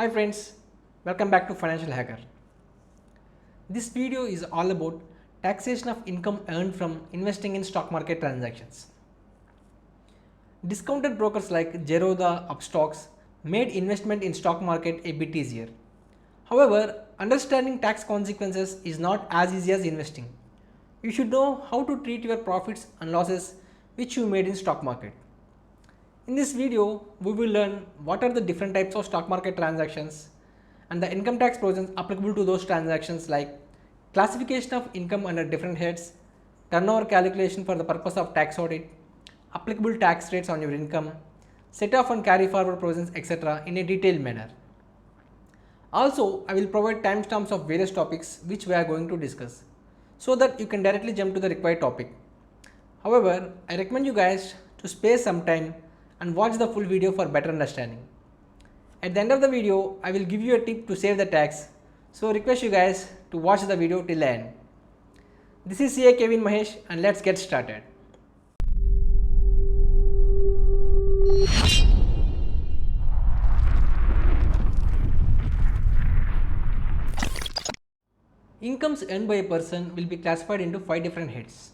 Hi friends, welcome back to Financial Hacker. This video is all about taxation of income earned from investing in stock market transactions. Discounted brokers like Zerodha, Upstocks made investment in stock market a bit easier. However, understanding tax consequences is not as easy as investing. You should know how to treat your profits and losses which you made in stock market. In this video, we will learn what are the different types of stock market transactions and the income tax provisions applicable to those transactions, like classification of income under different heads, turnover calculation for the purpose of tax audit, applicable tax rates on your income, set off and carry forward provisions, etc. in a detailed manner. Also, I will provide timestamps of various topics which we are going to discuss so that you can directly jump to the required topic. However, I recommend you guys to spare some time and watch the full video for better understanding. At the end of the video, I will give you a tip to save the tax, so request you guys to watch the video till the end. This is cakvnmahesh and let's get started. Incomes earned by a person will be classified into 5 different heads.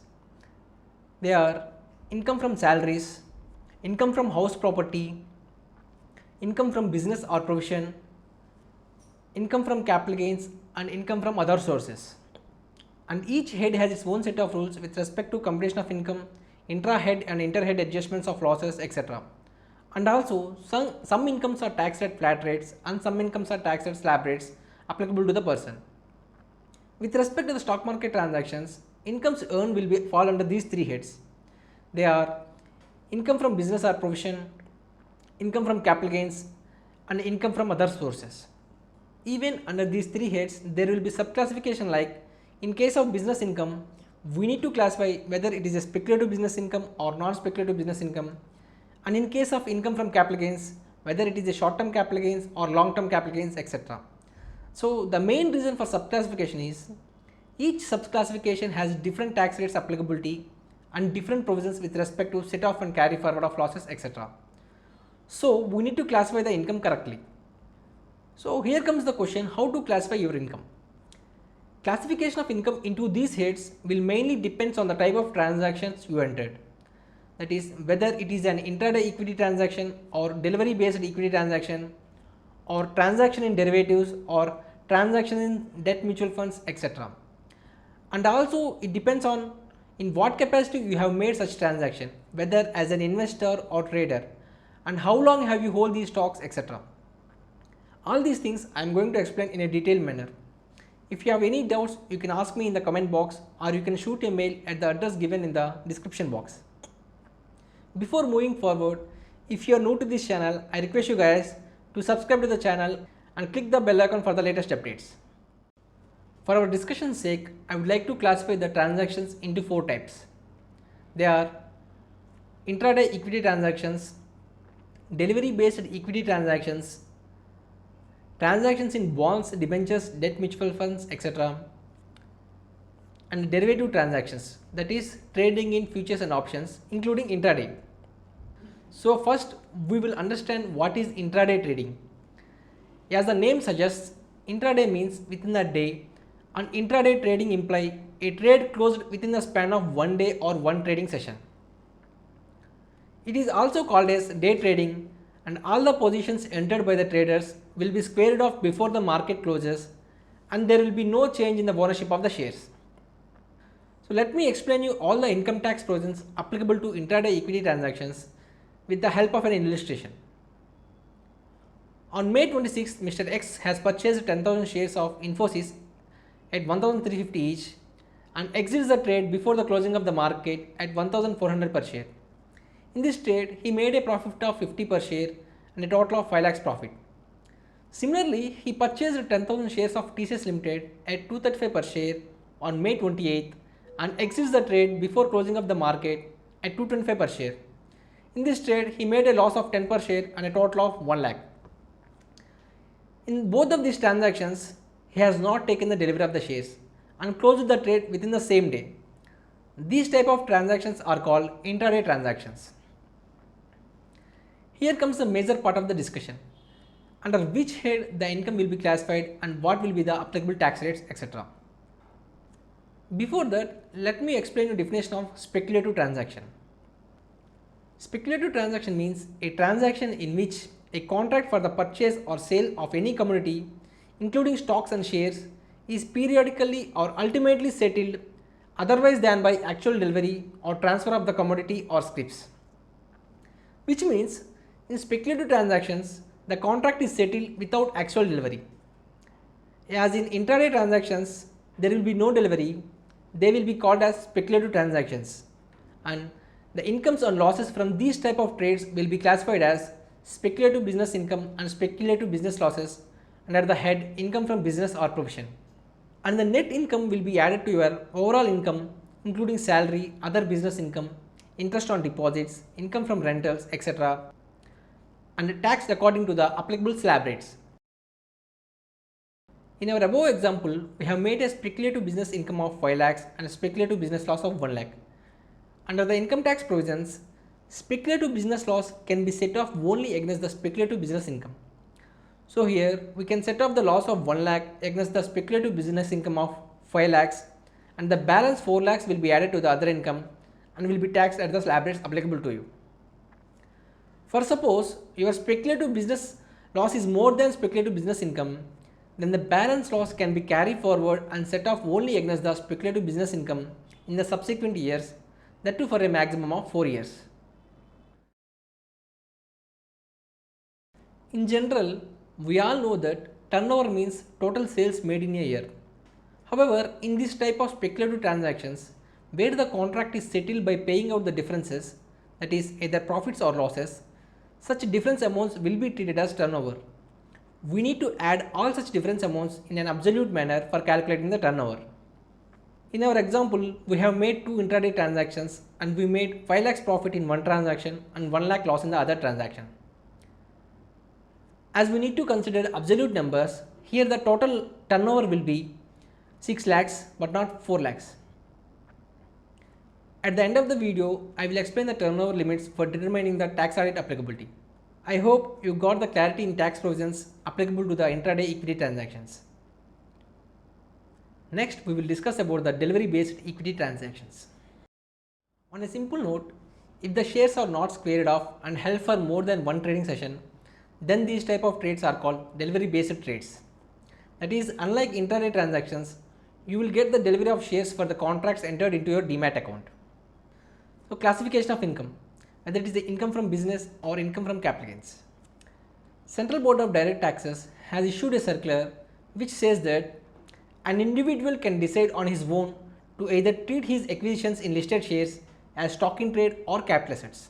They are income from salaries, income from house property, income from business or provision, income from capital gains, and income from other sources. And each head has its own set of rules with respect to computation of income, intra-head and inter-head adjustments of losses, etc. And also, some incomes are taxed at flat rates and some incomes are taxed at slab rates applicable to the person. With respect to the stock market transactions, incomes earned will fall under these 3 heads. They are income from business or provision, income from capital gains, and income from other sources. Even under these 3 heads, there will be subclassification, like in case of business income, we need to classify whether it is a speculative business income or non-speculative business income, and in case of income from capital gains, whether it is a short-term capital gains or long-term capital gains, etc. So the main reason for subclassification is each subclassification has different tax rates applicability and different provisions with respect to set off and carry forward of losses, etc. So we need to classify the income correctly. So here comes the question, how to classify your income. Classification of income into these heads will mainly depends on the type of transactions you entered. That is, whether it is an intraday equity transaction or delivery based equity transaction or transaction in derivatives or transaction in debt mutual funds, etc. And also it depends on in what capacity you have made such transaction, whether as an investor or trader, and how long have you hold these stocks, etc. All these things I am going to explain in a detailed manner. If you have any doubts, you can ask me in the comment box or you can shoot a mail at the address given in the description box. Before moving forward, if you are new to this channel, I request you guys to subscribe to the channel and click the bell icon for the latest updates. For our discussion's sake, I would like to classify the transactions into 4 types. They are intraday equity transactions, delivery based equity transactions, transactions in bonds, debentures, debt mutual funds, etc. and derivative transactions, that is trading in futures and options, including intraday. So first we will understand what is intraday trading. As the name suggests, intraday means within a day, and intraday trading imply a trade closed within the span of 1 day or one trading session. It is also called as day trading, and all the positions entered by the traders will be squared off before the market closes and there will be no change in the ownership of the shares. So let me explain you all the income tax provisions applicable to intraday equity transactions with the help of an illustration. On May 26, Mr. X has purchased 10,000 shares of Infosys at 1,350 each and exits the trade before the closing of the market at 1,400 per share. In this trade, he made a profit of 50 per share and a total of 5 lakhs profit. Similarly, he purchased 10,000 shares of TCS Limited at 235 per share on May 28th and exits the trade before closing of the market at 225 per share. In this trade, he made a loss of 10 per share and a total of 1 lakh. In both of these transactions, he has not taken the delivery of the shares and closed the trade within the same day. These type of transactions are called intraday transactions. Here comes the major part of the discussion. under which head the income will be classified and what will be the applicable tax rates, etc. Before that, let me explain the definition of speculative transaction. Speculative transaction means a transaction in which a contract for the purchase or sale of any commodity, including stocks and shares, is periodically or ultimately settled otherwise than by actual delivery or transfer of the commodity or scrips. Which means in speculative transactions, the contract is settled without actual delivery. As in intraday transactions, there will be no delivery, they will be called as speculative transactions, and the incomes and losses from these type of trades will be classified as speculative business income and speculative business losses under the head income from business or profession. And the net income will be added to your overall income, including salary, other business income, interest on deposits, income from rentals, etc., and taxed according to the applicable slab rates. In our above example, we have made a speculative business income of 5 lakhs and a speculative business loss of 1 lakh. Under the income tax provisions, speculative business loss can be set off only against the speculative business income. So here we can set off the loss of 1 lakh against the speculative business income of 5 lakhs, and the balance 4 lakhs will be added to the other income and will be taxed at the slab rates applicable to you. For suppose your speculative business loss is more than speculative business income, then the balance loss can be carried forward and set off only against the speculative business income in the subsequent years, that too for a maximum of 4 years. In general, we all know that turnover means total sales made in a year. However, in this type of speculative transactions, where the contract is settled by paying out the differences, that is either profits or losses, such difference amounts will be treated as turnover. We need to add all such difference amounts in an absolute manner for calculating the turnover. In our example, we have made 2 intraday transactions and we made 5 lakhs profit in one transaction and 1 lakh loss in the other transaction. As we need to consider absolute numbers, here the total turnover will be 6 lakhs but not 4 lakhs. At the end of the video, I will explain the turnover limits for determining the tax audit applicability. I hope you got the clarity in tax provisions applicable to the intraday equity transactions. Next, we will discuss about the delivery based equity transactions. On a simple note, if the shares are not squared off and held for more than one trading session, then these type of trades are called delivery based trades. That is, unlike intraday transactions, you will get the delivery of shares for the contracts entered into your demat account. So, classification of income, whether it is the income from business or income from capital gains. Central Board of Direct Taxes has issued a circular which says that an individual can decide on his own to either treat his acquisitions in listed shares as stock in trade or capital assets.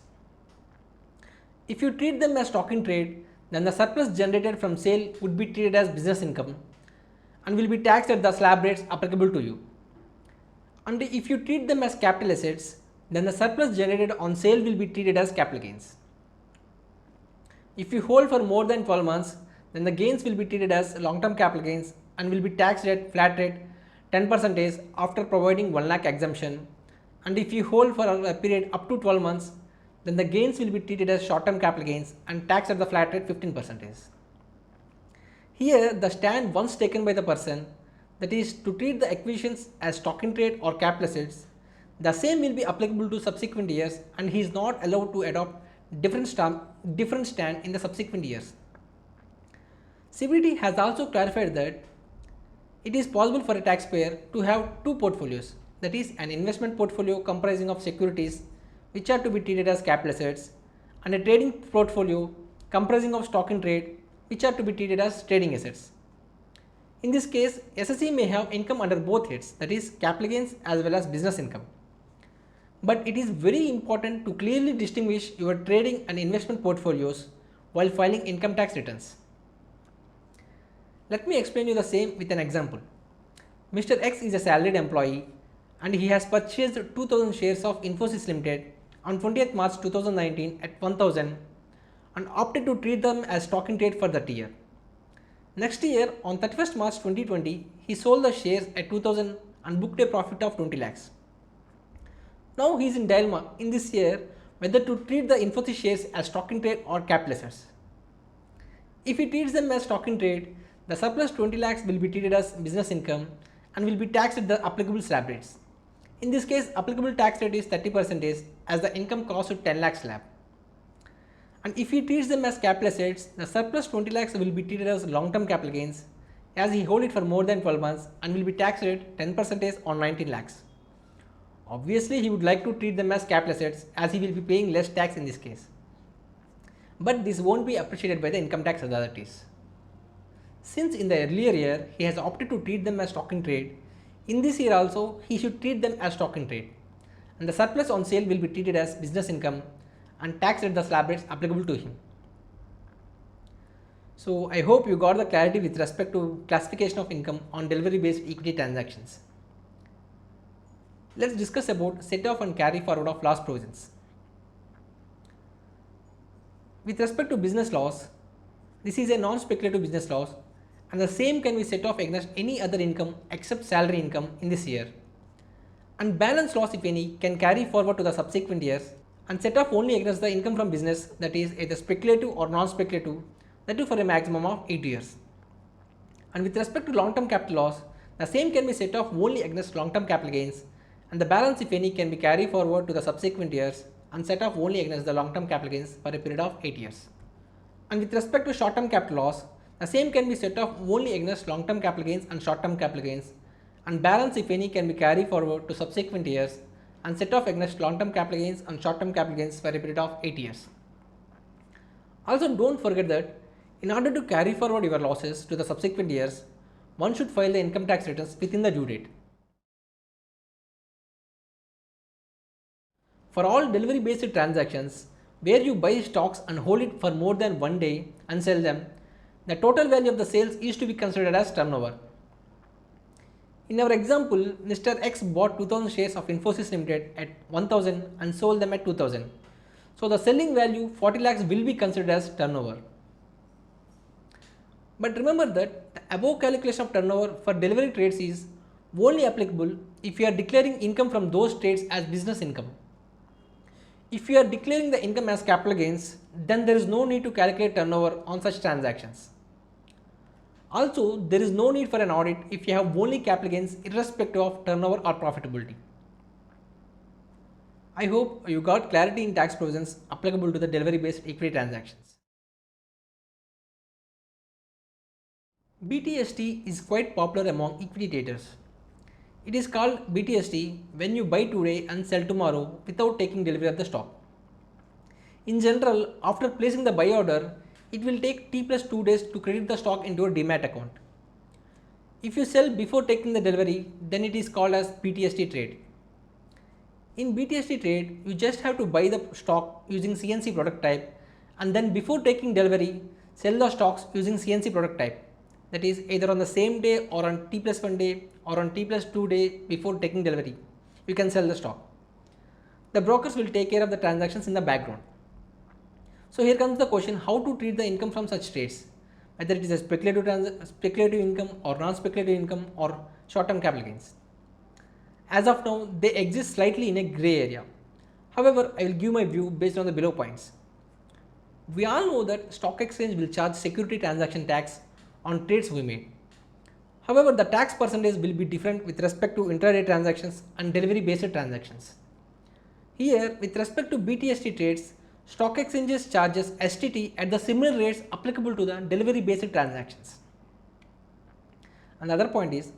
If you treat them as stock in trade, then the surplus generated from sale would be treated as business income and will be taxed at the slab rates applicable to you. And if you treat them as capital assets, then the surplus generated on sale will be treated as capital gains. If you hold for more than 12 months, then the gains will be treated as long-term capital gains and will be taxed at flat rate 10% after providing 1 lakh exemption. And if you hold for a period up to 12 months, then the gains will be treated as short-term capital gains and taxed at the flat rate 15%. Here, the stand once taken by the person, that is to treat the acquisitions as stock in trade or capital assets, the same will be applicable to subsequent years and he is not allowed to adopt different stand in the subsequent years. CBT has also clarified that it is possible for a taxpayer to have 2 portfolios, that is an investment portfolio comprising of securities which are to be treated as capital assets and a trading portfolio comprising of stock in trade which are to be treated as trading assets. In this case, SSE may have income under both heads, that is capital gains as well as business income. But it is very important to clearly distinguish your trading and investment portfolios while filing income tax returns. Let me explain you the same with an example. Mr. X is a salaried employee and he has purchased 2000 shares of Infosys Limited on 20th March 2019 at 1000 and opted to treat them as stock in trade for that year. Next year, on 31st March 2020, he sold the shares at 2000 and booked a profit of 20 lakhs. Now he is in dilemma in this year whether to treat the Infosys shares as stock in trade or capital assets. If he treats them as stock in trade, the surplus 20 lakhs will be treated as business income and will be taxed at the applicable slab rates. In this case, applicable tax rate is 30% as the income crossed to 10 lakh slab. And if he treats them as capital assets, the surplus 20 lakhs will be treated as long-term capital gains as he hold it for more than 12 months and will be taxed at 10% on 19 lakhs. Obviously, he would like to treat them as capital assets as he will be paying less tax in this case. But this won't be appreciated by the income tax authorities. Since in the earlier year he has opted to treat them as stock in trade, in this year also he should treat them as stock in trade, and the surplus on sale will be treated as business income and taxed at the slab rates applicable to him. So I hope you got the clarity with respect to classification of income on delivery based equity transactions. Let's discuss about set off and carry forward of loss provisions. With respect to business loss, this is a non-speculative business loss and the same can be set off against any other income except salary income in this year. And balance loss, if any, can carry forward to the subsequent years and set off only against the income from business that is either speculative or non-speculative, that too for a maximum of 8 years. And with respect to long-term capital loss, the same can be set off only against long-term capital gains and the balance, if any, can be carried forward to the subsequent years and set off only against the long-term capital gains for a period of 8 years. And with respect to short-term capital loss, the same can be set off only against long-term capital gains and short-term capital gains, and balance, if any, can be carried forward to subsequent years and set off against long-term capital gains and short-term capital gains for a period of 8 years. Also, don't forget that in order to carry forward your losses to the subsequent years, one should file the income tax returns within the due date. For all delivery based transactions where you buy stocks and hold it for more than 1 day and sell them, the total value of the sales is to be considered as turnover. In our example, Mr. X bought 2000 shares of Infosys Limited at 1000 and sold them at 2000. So the selling value 40 lakhs will be considered as turnover. But remember that the above calculation of turnover for delivery trades is only applicable if you are declaring income from those trades as business income. If you are declaring the income as capital gains, then there is no need to calculate turnover on such transactions. Also, there is no need for an audit if you have only capital gains irrespective of turnover or profitability. I hope you got clarity in tax provisions applicable to the delivery based equity transactions. BTST is quite popular among equity traders. It is called BTST when you buy today and sell tomorrow without taking delivery of the stock. In general, after placing the buy order, it will take T plus 2 days to credit the stock into a demat account. If you sell before taking the delivery, then it is called as BTST trade. In BTST trade, you just have to buy the stock using CNC product type and then before taking delivery, sell the stocks using CNC product type. That is either on the same day or on T plus 1 day or on T plus 2 day before taking delivery, you can sell the stock. The brokers will take care of the transactions in the background. So here comes the question, how to treat the income from such trades, whether it is a speculative income or non-speculative income or short-term capital gains. As of now, they exist slightly in a grey area. However, I will give my view based on the below points. We all know that stock exchange will charge security transaction tax on trades we made. However, the tax percentage will be different with respect to intraday transactions and delivery based transactions. Here, with respect to BTST trades, stock exchanges charges STT at the similar rates applicable to the delivery based transactions. Another point is,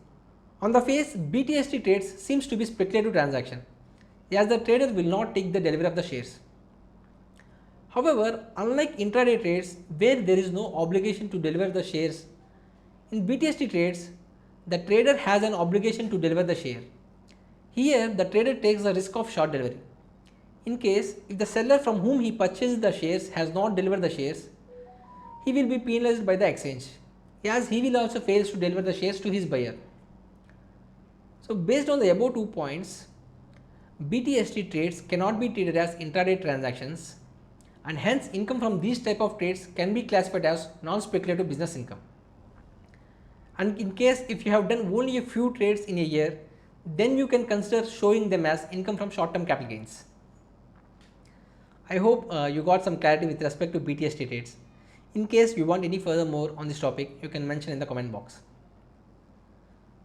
on the face, BTST trades seems to be speculative transaction, as the trader will not take the delivery of the shares. However, unlike intraday trades where there is no obligation to deliver the shares, in BTST trades, the trader has an obligation to deliver the share. Here, the trader takes the risk of short delivery. In case if the seller from whom he purchased the shares has not delivered the shares, he will be penalized by the exchange, as he will also fail to deliver the shares to his buyer. So based on the above 2 points, BTST trades cannot be treated as intraday transactions and hence income from these type of trades can be classified as non-speculative business income. And in case if you have done only a few trades in a year, then you can consider showing them as income from short-term capital gains. I hope you got some clarity with respect to BTST trades. In case you want any further more on this topic, you can mention in the comment box.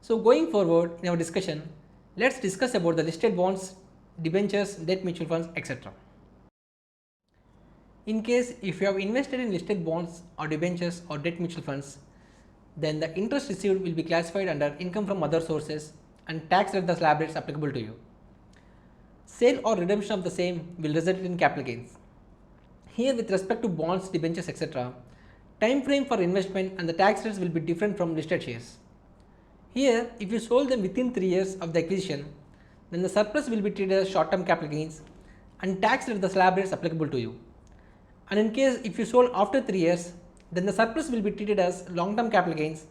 So going forward in our discussion, let's discuss about the listed bonds, debentures, debt mutual funds, etc. In case if you have invested in listed bonds or debentures or debt mutual funds, then the interest received will be classified under income from other sources and taxed at the slab rates applicable to you. Sale or redemption of the same will result in capital gains. Here with respect to bonds, debentures, etc., time frame for investment and the tax rates will be different from listed shares. Here, if you sold them within 3 years of the acquisition, then the surplus will be treated as short-term capital gains and taxed at the slab rates applicable to you. And in case if you sold after 3 years, then the surplus will be treated as long-term capital gains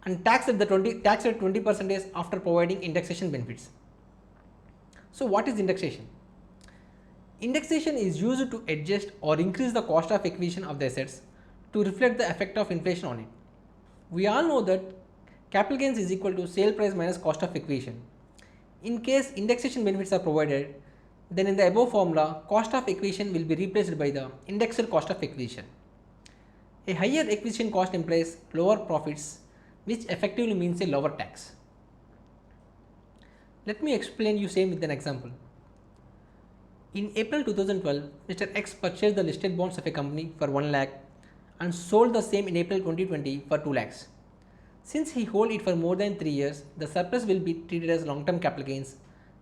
and taxed at 20% after providing indexation benefits. So what is indexation? Indexation is used to adjust or increase the cost of acquisition of the assets to reflect the effect of inflation on it. We all know that capital gains is equal to sale price minus cost of acquisition. In case indexation benefits are provided, then in the above formula, cost of acquisition will be replaced by the indexed cost of acquisition. A higher acquisition cost implies lower profits, which effectively means a lower tax. Let me explain you same with an example. In April 2012, Mr. X purchased the listed bonds of a company for 1 lakh and sold the same in April 2020 for 2 lakhs. Since he held it for more than 3 years, the surplus will be treated as long-term capital gains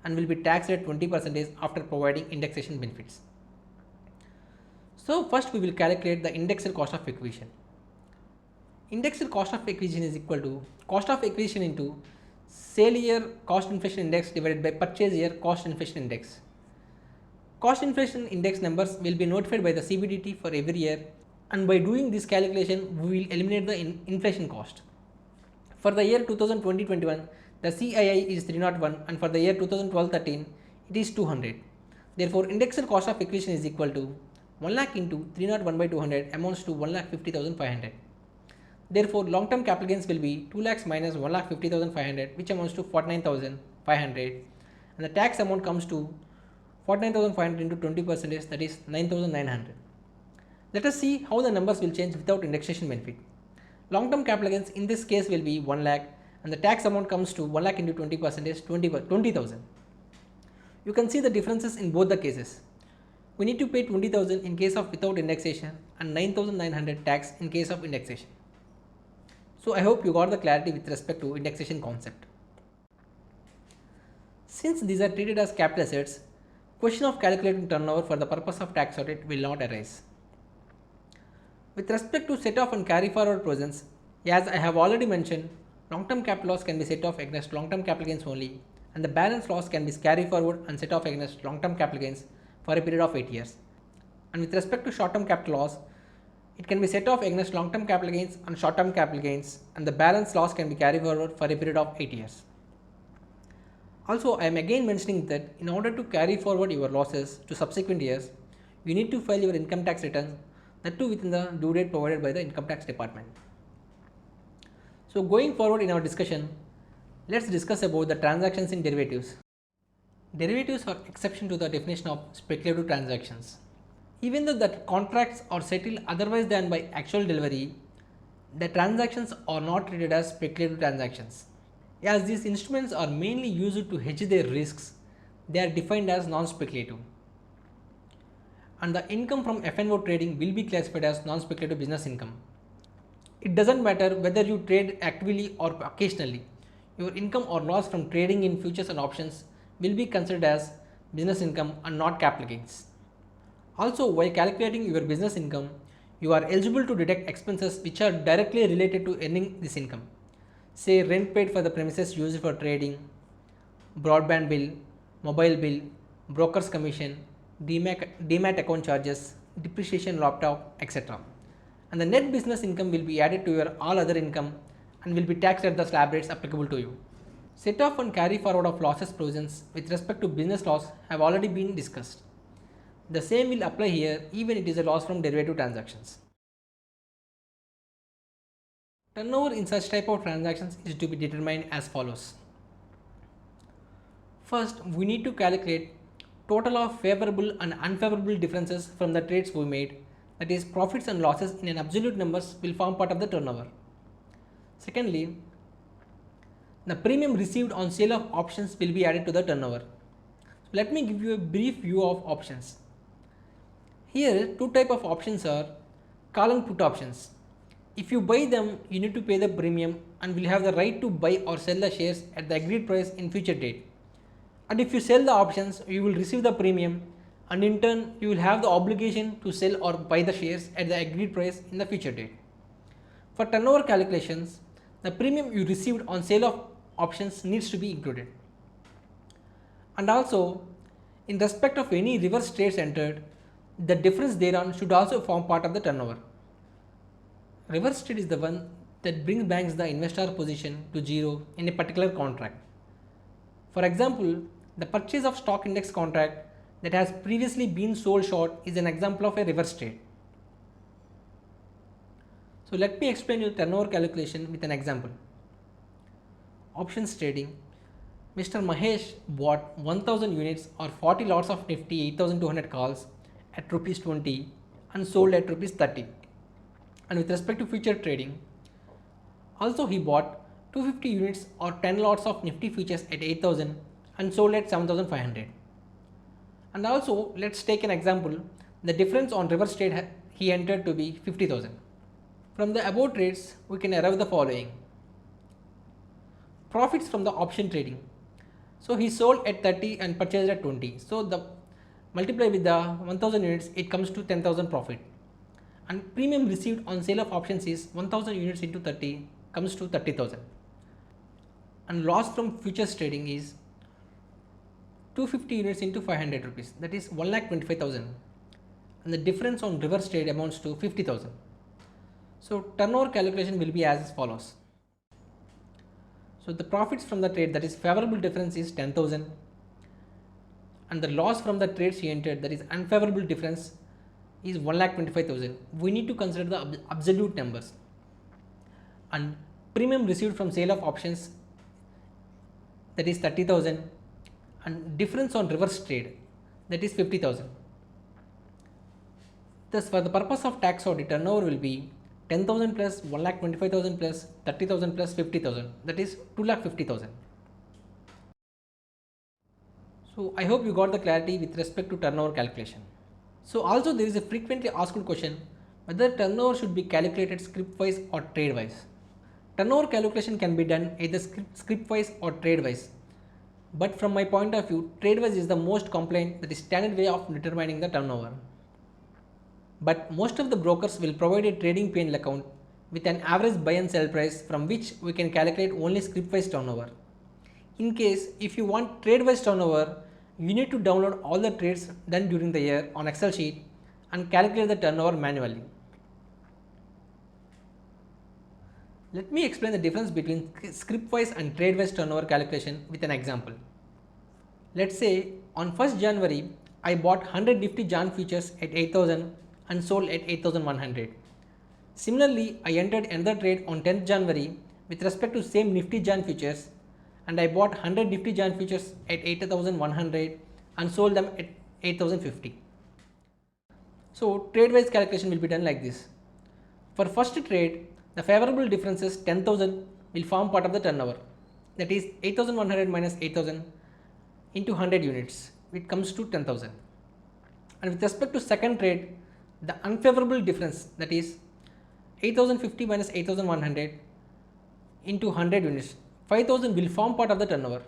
and will be taxed at 20% after providing indexation benefits. So first we will calculate the indexed cost of acquisition. Indexed cost of acquisition is equal to cost of acquisition into sale year cost inflation index divided by purchase year cost inflation index. Cost inflation index numbers will be notified by the CBDT for every year, and by doing this calculation we will eliminate the inflation cost. For the year 2020-21, the CII is 301 and for the year 2012-13 it is 200. Therefore, indexed cost of acquisition is equal to 1 lakh into 301 by 200 amounts to 1,50,500. Therefore, long-term capital gains will be 2 lakhs minus 1,50,500, which amounts to 49,500, and the tax amount comes to 49,500 into 20%, that is 9,900. Let us see how the numbers will change without indexation benefit. Long-term capital gains in this case will be 1 lakh and the tax amount comes to 1 lakh into 20%, 20,000. You can see the differences in both the cases. We need to pay 20,000 in case of without indexation and 9,900 tax in case of indexation. So I hope you got the clarity with respect to indexation concept. Since these are treated as capital assets, question of calculating turnover for the purpose of tax audit will not arise. With respect to set off and carry forward provisions, as I have already mentioned, long-term capital loss can be set off against long-term capital gains only, and the balance loss can be carried forward and set off against long-term capital gains for a period of 8 years. And with respect to short-term capital loss, it can be set off against long-term capital gains and short-term capital gains, and the balance loss can be carried forward for a period of 8 years. Also, I am again mentioning that in order to carry forward your losses to subsequent years, you need to file your income tax returns, that too within the due date provided by the income tax department. So going forward in our discussion, let's discuss about the transactions in derivatives. Derivatives are exception to the definition of speculative transactions. Even though the contracts are settled otherwise than by actual delivery, the transactions are not treated as speculative transactions. As these instruments are mainly used to hedge their risks, they are defined as non-speculative. And the income from F&O trading will be classified as non-speculative business income. It doesn't matter whether you trade actively or occasionally, your income or loss from trading in futures and options will be considered as business income and not capital gains. Also, while calculating your business income, you are eligible to deduct expenses which are directly related to earning this income. Say rent paid for the premises used for trading, broadband bill, mobile bill, broker's commission, demat account charges, depreciation laptop, etc. And the net business income will be added to your all other income and will be taxed at the slab rates applicable to you. Set off and carry forward of losses provisions with respect to business loss have already been discussed. The same will apply here even it is a loss from derivative transactions. Turnover in such type of transactions is to be determined as follows. First, we need to calculate total of favorable and unfavorable differences from the trades we made that is profits and losses in an absolute numbers will form part of the turnover. Secondly, the premium received on sale of options will be added to the turnover. So let me give you a brief view of options. Here two type of options are call and put options. If you buy them, you need to pay the premium and will have the right to buy or sell the shares at the agreed price in future date. And if you sell the options, you will receive the premium and in turn you will have the obligation to sell or buy the shares at the agreed price in the future date. For turnover calculations, the premium you received on sale of options needs to be included. And also, in respect of any reverse trades entered, the difference thereon should also form part of the turnover. Reverse trade is the one that brings the investor position to zero in a particular contract. For example, the purchase of stock index contract that has previously been sold short is an example of a reverse trade. So let me explain you turnover calculation with an example. Options trading. Mr. Mahesh bought 1000 units or 40 lots of Nifty 8200 calls at rupees 20 and sold at rupees 30. And with respect to future trading, also he bought 250 units or 10 lots of Nifty futures at 8000 and sold at 7500. And also let's take an example, the difference on reverse trade he entered to be 50,000. From the above trades we can arrive the following. Profits from the option trading. So he sold at 30 and purchased at 20. So the multiply with the 1000 units, it comes to 10,000 profit. And premium received on sale of options is 1000 units into 30 comes to 30,000. And loss from futures trading is 250 units into 500 rupees, that is 1,25,000. And the difference on reverse trade amounts to 50,000. So turnover calculation will be as follows. So the profits from the trade, that is favorable difference, is 10,000, and the loss from the trades he entered, that is unfavorable difference, is 1,25,000. We need to consider the absolute numbers. And premium received from sale of options, that is 30,000, and difference on reverse trade, that is 50,000. Thus, for the purpose of tax audit, turnover will be 10,000 plus 1,25,000 plus 30,000 plus 50,000, that is 2,50,000. So I hope you got the clarity with respect to turnover calculation. So also there is a frequently asked question whether turnover should be calculated scrip wise or trade wise. Turnover calculation can be done either scrip wise or trade wise, but from my point of view, trade wise is the most compliant, that is standard way of determining the turnover. But most of the brokers will provide a trading P&L account with an average buy and sell price from which we can calculate only scrip wise turnover. In case if you want trade wise turnover, you need to download all the trades done during the year on Excel sheet and calculate the turnover manually. Let me explain the difference between scrip wise and trade wise turnover calculation with an example. Let's say on 1st January I bought 100 Nifty Jan futures at 8000 and sold at 8100. Similarly, I entered another trade on 10th January with respect to same Nifty Jan futures, and I bought 100 Nifty Jan futures at 8100 and sold them at 8050. So trade wise calculation will be done like this. For first trade, the favorable differences 10,000 will form part of the turnover, that is 8100 minus 8000 into 100 units, which comes to 10,000. And with respect to second trade, the unfavorable difference, that is 8050 minus 8100 into 100 units, 5000 will form part of the turnover.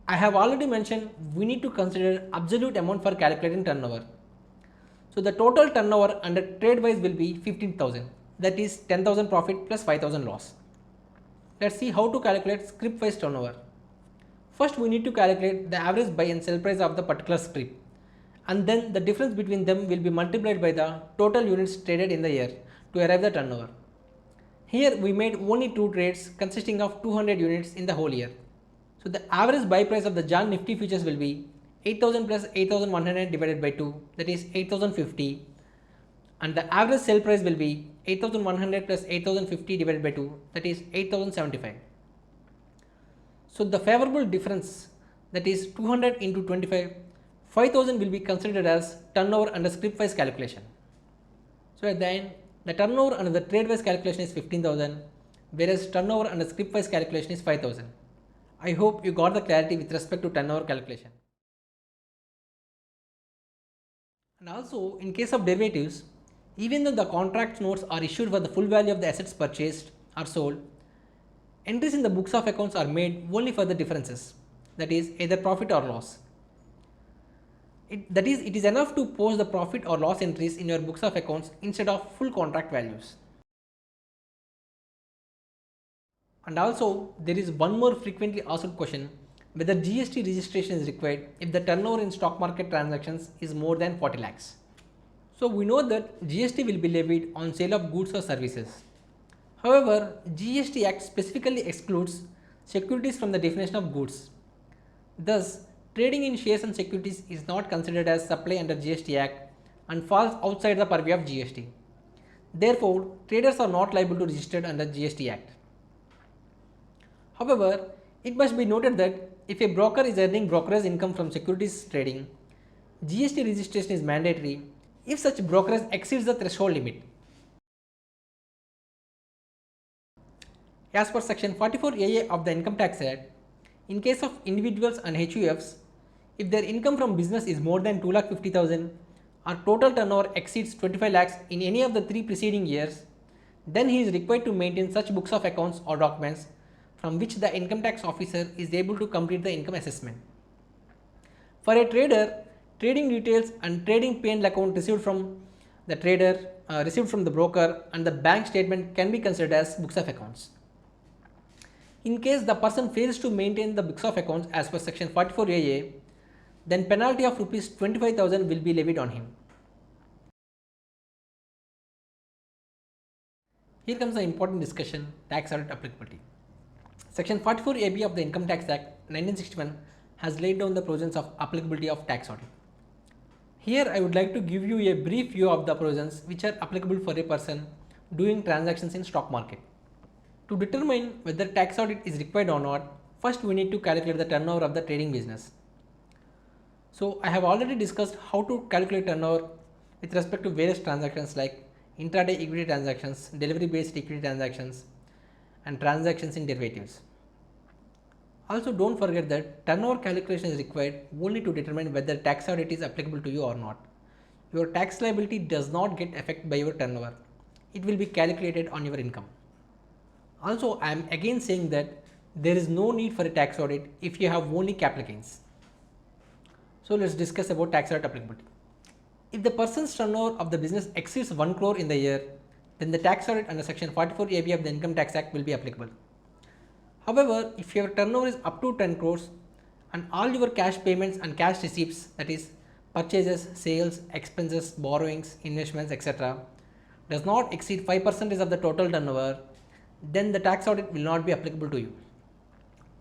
I have already mentioned we need to consider absolute amount for calculating turnover. So the total turnover under trade wise will be 15,000, that is 10,000 profit plus 5,000 loss. Let's see how to calculate scrip wise turnover. First we need to calculate the average buy and sell price of the particular scrip, and then the difference between them will be multiplied by the total units traded in the year to arrive the turnover. Here we made only 2 trades consisting of 200 units in the whole year. So the average buy price of the Jan Nifty futures will be 8000 plus 8100 divided by 2, that is 8050, and the average sell price will be 8100 plus 8050 divided by 2, that is 8075. So the favorable difference, that is 200 into 25, 5000 will be considered as turnover under scrip wise calculation. So at the end, the turnover under the trade wise calculation is 15,000, whereas turnover under scrip wise calculation is 5,000. I hope you got the clarity with respect to turnover calculation. And also, in case of derivatives, even though the contract notes are issued for the full value of the assets purchased or sold, entries in the books of accounts are made only for the differences, that is either profit or loss. That is, it is enough to post the profit or loss entries in your books of accounts instead of full contract values. And also, there is one more frequently asked question, whether GST registration is required if the turnover in stock market transactions is more than 40 lakhs. So we know that GST will be levied on sale of goods or services. However, GST Act specifically excludes securities from the definition of goods. Thus, trading in shares and securities is not considered as supply under GST Act and falls outside the purview of GST. Therefore, traders are not liable to register under GST Act. However, it must be noted that if a broker is earning brokerage income from securities trading, GST registration is mandatory if such brokerage exceeds the threshold limit. As per section 44AA of the Income Tax Act, in case of individuals and HUFs, if their income from business is more than 2,50,000 or total turnover exceeds 25 lakhs in any of the 3 preceding years, then he is required to maintain such books of accounts or documents from which the income tax officer is able to complete the income assessment. For a trader, trading details and trading P&L account received from the trader, received from the broker, and the bank statement can be considered as books of accounts. In case the person fails to maintain the books of accounts as per section 44AA, then penalty of rupees 25,000 will be levied on him. Here comes the important discussion, tax audit applicability. Section 44AB of the Income Tax Act 1961 has laid down the provisions of applicability of tax audit. Here I would like to give you a brief view of the provisions which are applicable for a person doing transactions in stock market. To determine whether tax audit is required or not, first we need to calculate the turnover of the trading business. So I have already discussed how to calculate turnover with respect to various transactions like intraday equity transactions, delivery based equity transactions, and transactions in derivatives. Also, don't forget that turnover calculation is required only to determine whether tax audit is applicable to you or not. Your tax liability does not get affected by your turnover. It will be calculated on your income. Also, I am again saying that there is no need for a tax audit if you have only capital gains. So let's discuss about tax audit applicability. If the person's turnover of the business exceeds 1 crore in the year, then the tax audit under section 44AB of the Income Tax Act will be applicable. However, if your turnover is up to 10 crores and all your cash payments and cash receipts, that is purchases, sales, expenses, borrowings, investments, etc., does not exceed 5% of the total turnover, then the tax audit will not be applicable to you.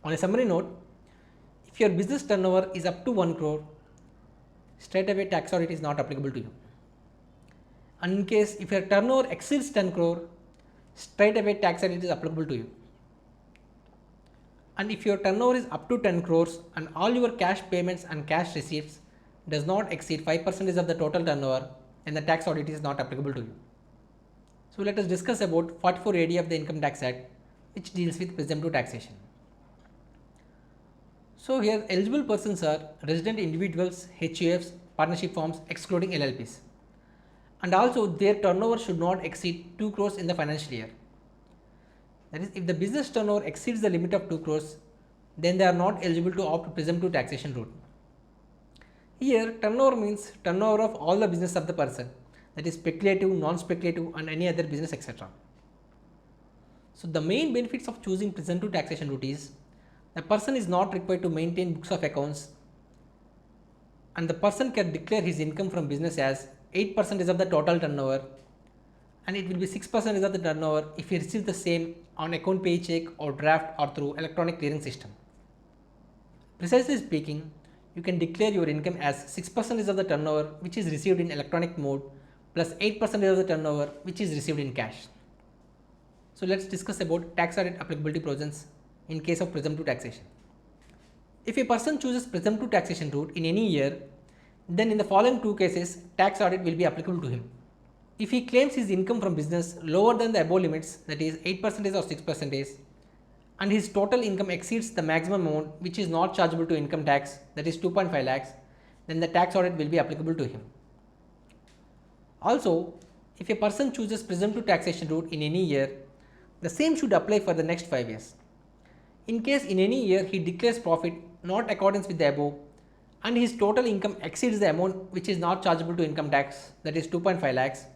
On a summary note, if your business turnover is up to 1 crore, straight away tax audit is not applicable to you. And in case if your turnover exceeds 10 crore, straight away tax audit is applicable to you. And if your turnover is up to 10 crores and all your cash payments and cash receipts does not exceed 5% of the total turnover, then the tax audit is not applicable to you. So let us discuss about 44AD of the Income Tax Act, which deals with presumptive taxation. So here eligible persons are resident individuals, HUFs, partnership firms excluding LLPs. And also their turnover should not exceed 2 crores in the financial year. That is, if the business turnover exceeds the limit of 2 crores, then they are not eligible to opt presumptive taxation route. Here, turnover means turnover of all the business of the person, that is speculative, non-speculative, and any other business, etc. So the main benefits of choosing presumptive taxation route is the person is not required to maintain books of accounts, and the person can declare his income from business as 8% of the total turnover, and it will be 6% of the turnover if he receives the same on account paycheck or draft or through electronic clearing system. Precisely speaking, you can declare your income as 6% of the turnover which is received in electronic mode plus 8% of the turnover which is received in cash. So let's discuss about tax audit applicability provisions in case of presumptive taxation. If a person chooses presumptive taxation route in any year, then in the following two cases tax audit will be applicable to him. If he claims his income from business lower than the above limits, that is 8% or 6%, and his total income exceeds the maximum amount which is not chargeable to income tax, that is 2.5 lakhs, then the tax audit will be applicable to him. Also, if a person chooses presumptive taxation route in any year, the same should apply for the next 5 years. In case in any year he declares profit not accordance with the above and his total income exceeds the amount which is not chargeable to income tax, that is 2.5 lakhs,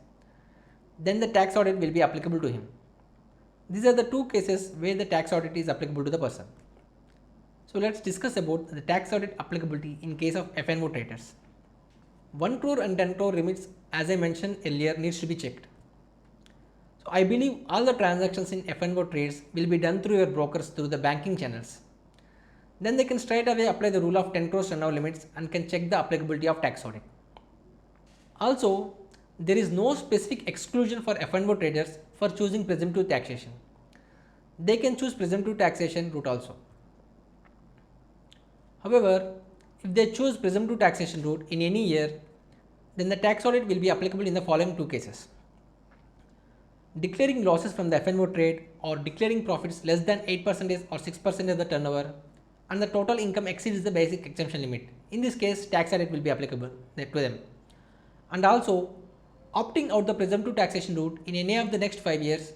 then the tax audit will be applicable to him. These are the two cases where the tax audit is applicable to the person. So let's discuss about the tax audit applicability in case of F&O traders. 1 crore and 10 crore limits, as I mentioned earlier, needs to be checked. So I believe all the transactions in F&O trades will be done through your brokers through the banking channels. Then they can straight away apply the rule of 10 crores turnover limits and can check the applicability of tax audit. Also, there is no specific exclusion for F&O traders for choosing presumptive taxation. They can choose presumptive taxation route also. However, if they choose presumptive taxation route in any year, then the tax audit will be applicable in the following two cases: declaring losses from the F&O trade or declaring profits less than 8% or 6% of the turnover and the total income exceeds the basic exemption limit. In this case, tax audit will be applicable to them. And also, opting out the presumptive taxation route in any of the next 5 years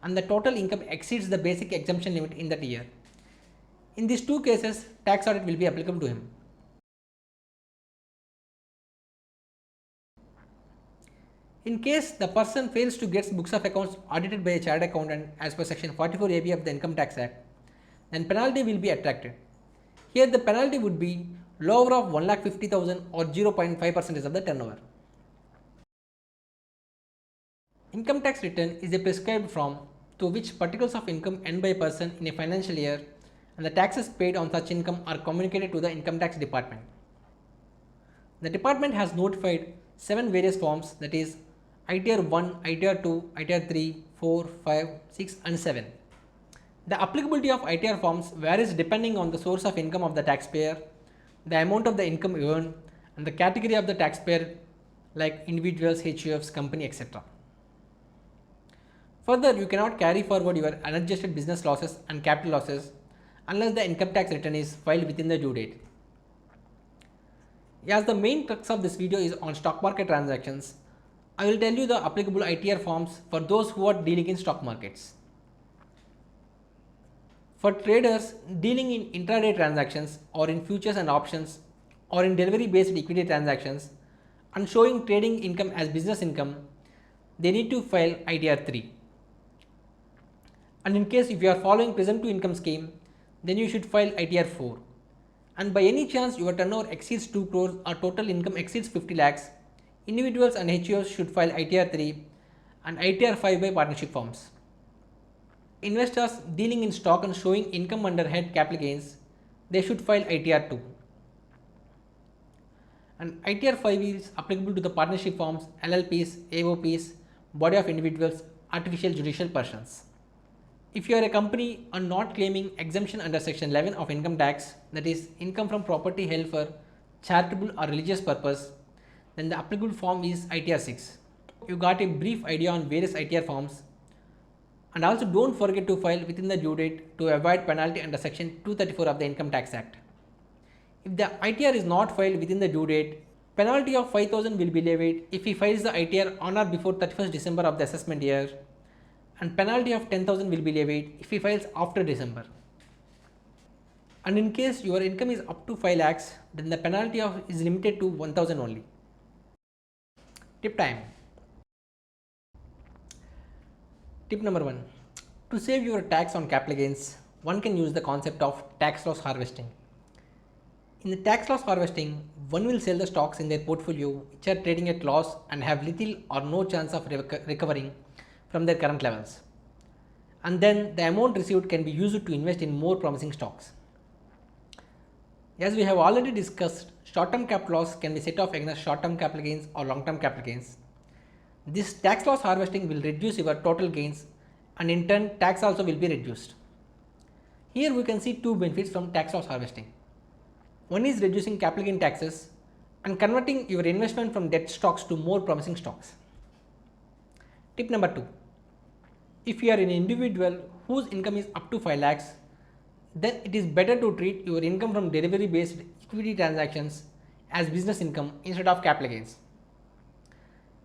and the total income exceeds the basic exemption limit in that year. In these two cases, tax audit will be applicable to him. In case the person fails to get books of accounts audited by a chartered accountant as per section 44AB of the Income Tax Act, then penalty will be attracted. Here the penalty would be lower of 1,50,000 or 0.5% of the turnover. Income tax return is a prescribed form to which particulars of income earned by a person in a financial year and the taxes paid on such income are communicated to the Income Tax Department. The department has notified 7 various forms, that is ITR 1, ITR 2, ITR 3, 4, 5, 6 and 7. The applicability of ITR forms varies depending on the source of income of the taxpayer, the amount of the income earned and the category of the taxpayer like individuals, HUFs, company, etc. Further, you cannot carry forward your unadjusted business losses and capital losses unless the income tax return is filed within the due date. As the main crux of this video is on stock market transactions, I will tell you the applicable ITR forms for those who are dealing in stock markets. For traders dealing in intraday transactions or in futures and options or in delivery based equity transactions and showing trading income as business income, they need to file ITR 3. And in case if you are following presumptive income scheme, then you should file ITR 4. And by any chance your turnover exceeds 2 crores or total income exceeds 50 lakhs, individuals and HUs should file ITR 3 and ITR 5 by partnership forms. Investors dealing in stock and showing income under head capital gains, they should file ITR 2. And ITR 5 is applicable to the partnership forms, LLPs, AOPs, body of individuals, artificial judicial persons. If you are a company and not claiming exemption under section 11 of income tax, that is income from property held for charitable or religious purpose, then the applicable form is ITR 6. You got a brief idea on various ITR forms, and also don't forget to file within the due date to avoid penalty under section 234 of the Income Tax Act. If the ITR is not filed within the due date, penalty of 5,000 will be levied if he files the ITR on or before 31st December of the assessment year, and penalty of 10,000 will be levied if he files after December. And in case your income is up to 5 lakhs, then the penalty is limited to 1,000 only. Tip time. Tip number 1. To save your tax on capital gains, one can use the concept of tax loss harvesting. In the tax loss harvesting, one will sell the stocks in their portfolio which are trading at loss and have little or no chance of recovering from their current levels. And then the amount received can be used to invest in more promising stocks. As we have already discussed, short-term capital loss can be set off against short-term capital gains or long-term capital gains. This tax loss harvesting will reduce your total gains and in turn tax also will be reduced. Here we can see two benefits from tax loss harvesting. One is reducing capital gain taxes and converting your investment from debt stocks to more promising stocks. Tip number 2. If you are an individual whose income is up to 5 lakhs, then it is better to treat your income from delivery based equity transactions as business income instead of capital gains.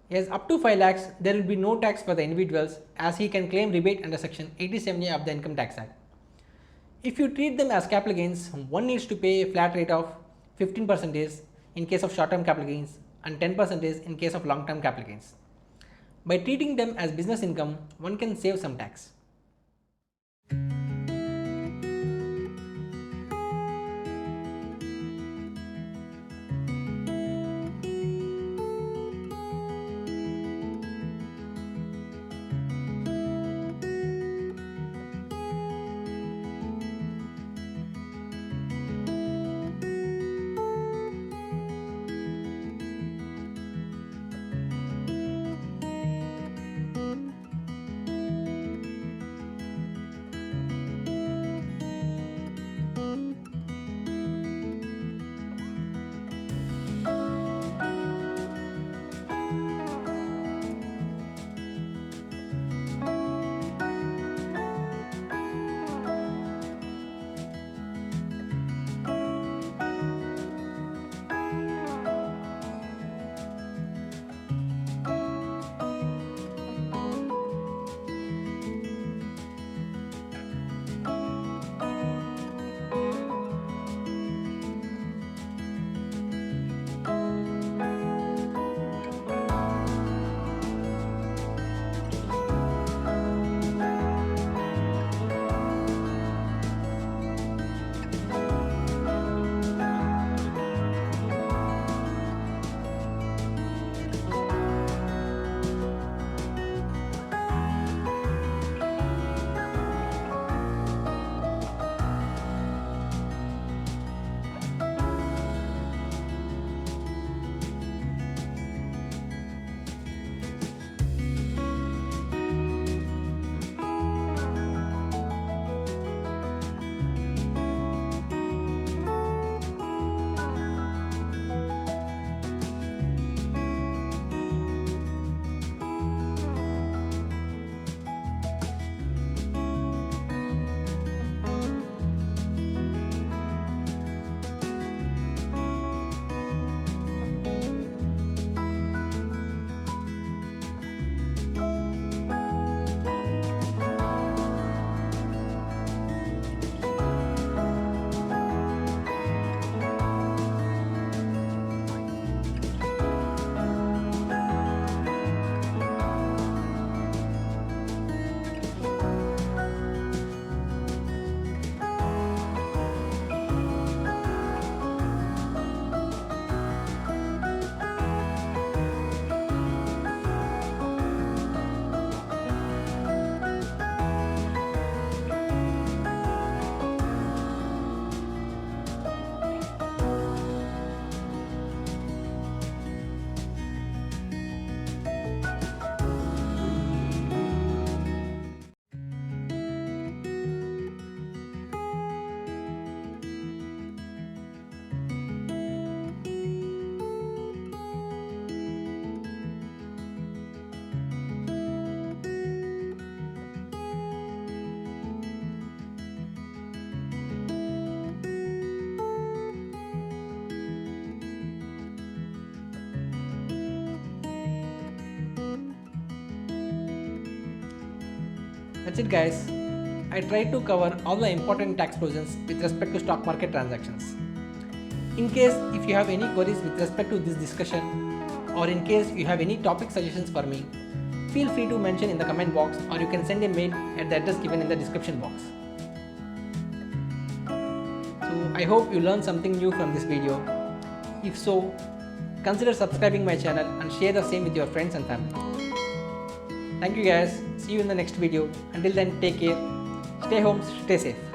Yes, up to 5 lakhs, there will be no tax for the individuals as he can claim rebate under section 87A of the Income Tax Act. If you treat them as capital gains, one needs to pay a flat rate of 15% in case of short term capital gains and 10% in case of long term capital gains. By treating them as business income, one can save some tax. That's it guys. I tried to cover all the important tax provisions with respect to stock market transactions. In case if you have any queries with respect to this discussion or in case you have any topic suggestions for me, feel free to mention in the comment box or you can send a mail at the address given in the description box. So I hope you learned something new from this video. If so, consider subscribing my channel and share the same with your friends and family. Thank you guys. See you in the next video. Until then, take care. Stay home, stay safe.